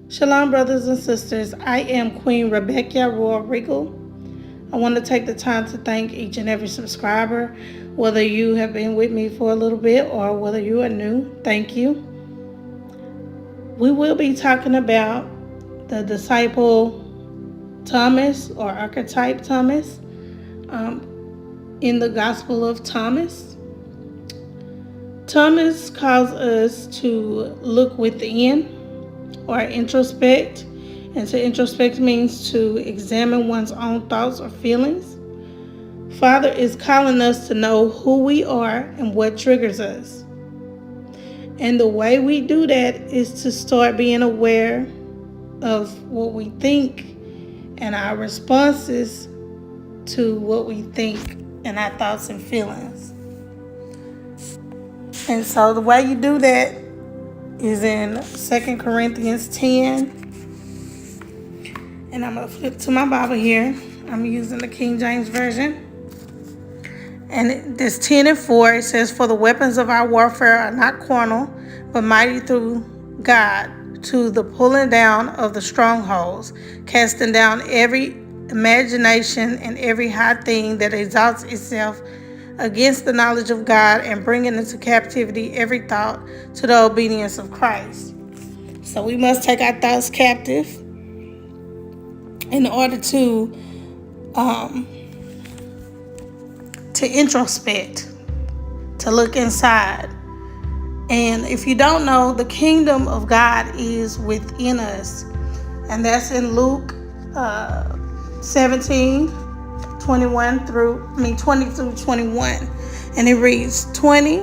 Shalom, brothers and sisters. I am QueenRebekYah𤓓𤐿𝑋. I want to take the time to thank each and every subscriber, whether you have been with me for a little bit or whether you are new. Thank you. We will be talking about the disciple Thomas, or Archetype Thomas, in the Gospel of Thomas. Thomas calls us to look within, or introspect. And to introspect means to examine one's own thoughts or feelings. Father is calling us to know who we are and what triggers us. And the way we do that is to start being aware of what we think and our responses to what we think and our thoughts and feelings. And so the way you do that is in 2 Corinthians 10. And I'm going to flip to my Bible here. I'm using the King James Version. And this 10:4, it says, "For the weapons of our warfare are not carnal, but mighty through God to the pulling down of the strongholds, casting down every imagination and every high thing that exalts itself against the knowledge of God, and bringing into captivity every thought to the obedience of Christ." So we must take our thoughts captive in order to introspect, to look inside. And if you don't know, the kingdom of God is within us. And that's in Luke 17, 20 through 21. And it reads, 20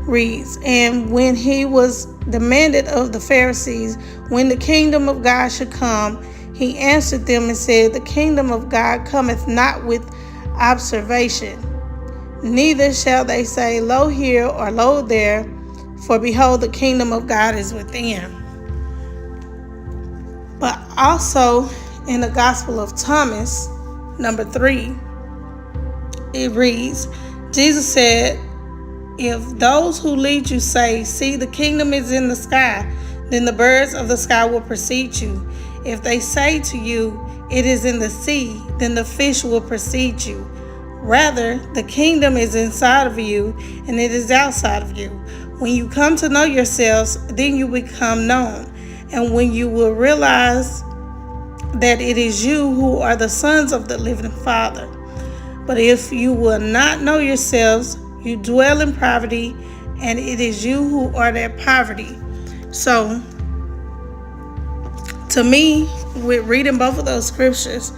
reads, "And when he was demanded of the Pharisees when the kingdom of God should come, he answered them and said, The kingdom of God cometh not with observation, neither shall they say, Lo here, or lo there, for behold, the kingdom of God is within." But also in the Gospel of Thomas, number 3, it reads, Jesus said, "If those who lead you say, See, the kingdom is in the sky, then the birds of the sky will precede you. If they say to you, It is in the sea, then the fish will precede you. Rather, the kingdom is inside of you, and it is outside of you. When you come to know yourselves, then you become known. And when you will realize that it is you who are the sons of the living Father. But if you will not know yourselves, you dwell in poverty, and it is you who are that poverty." So, to me, with reading both of those scriptures,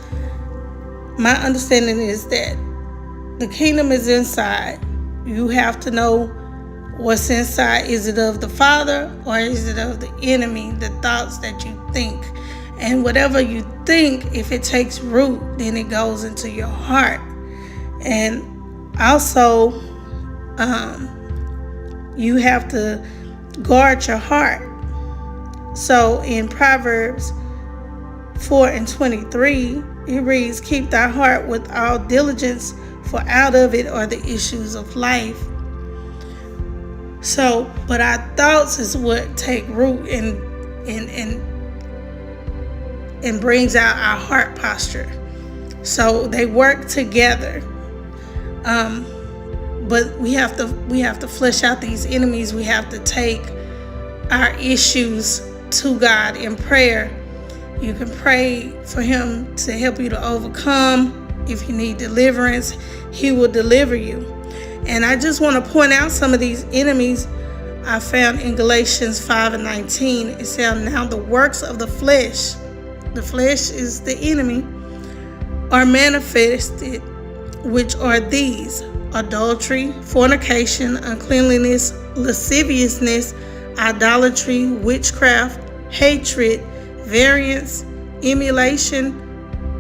my understanding is that the kingdom is inside. You have to know what's inside. Is it of the Father, or is it of the enemy, the thoughts that you think? And whatever you think, if it takes root, then it goes into your heart. And also, you have to guard your heart. So in Proverbs 4:23, it reads, "Keep thy heart with all diligence, for out of it are the issues of life." So, but our thoughts is what take root and brings out our heart posture. So they work together. But we have to flesh out these enemies. We have to take our issues to God in prayer. You can pray for him to help you to overcome. If you need deliverance, he will deliver you. And I just want to point out some of these enemies I found in Galatians 5:19. It says, "Now the works of the flesh is the enemy, are manifested, which are these: adultery, fornication, uncleanliness, lasciviousness, idolatry, witchcraft, hatred, variance, emulation,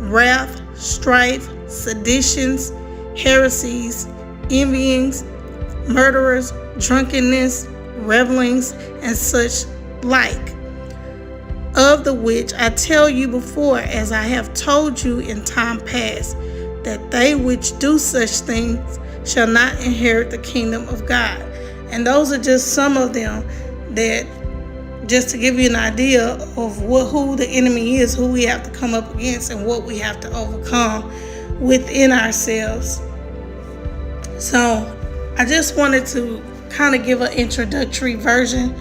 wrath, strife, seditions, heresies, envyings, murderers, drunkenness, revelings, and such like, of the which I tell you before, as I have told you in time past, that they which do such things shall not inherit the kingdom of God." And those are just some of them that just to give you an idea of who the enemy is, who we have to come up against, and what we have to overcome within ourselves. So I just wanted to kind of give an introductory version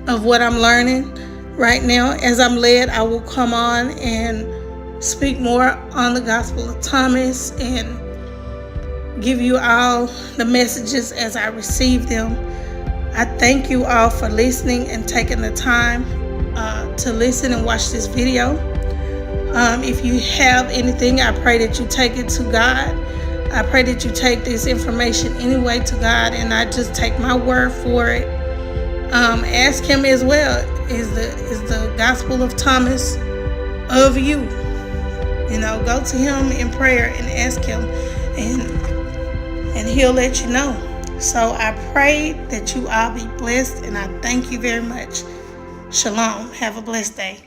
of what I'm learning right now. As I'm led, I will come on and speak more on the Gospel of Thomas and give you all the messages as I receive them. I thank you all for listening and taking the time to listen and watch this video. If you have anything, I pray that you take it to God. I pray that you take this information anyway to God and not just take my word for it. Ask Him as well. Is the Gospel of Thomas of you? Go to Him in prayer and ask Him, and He'll let you know. So I pray that you all be blessed, and I thank you very much. Shalom. Have a blessed day.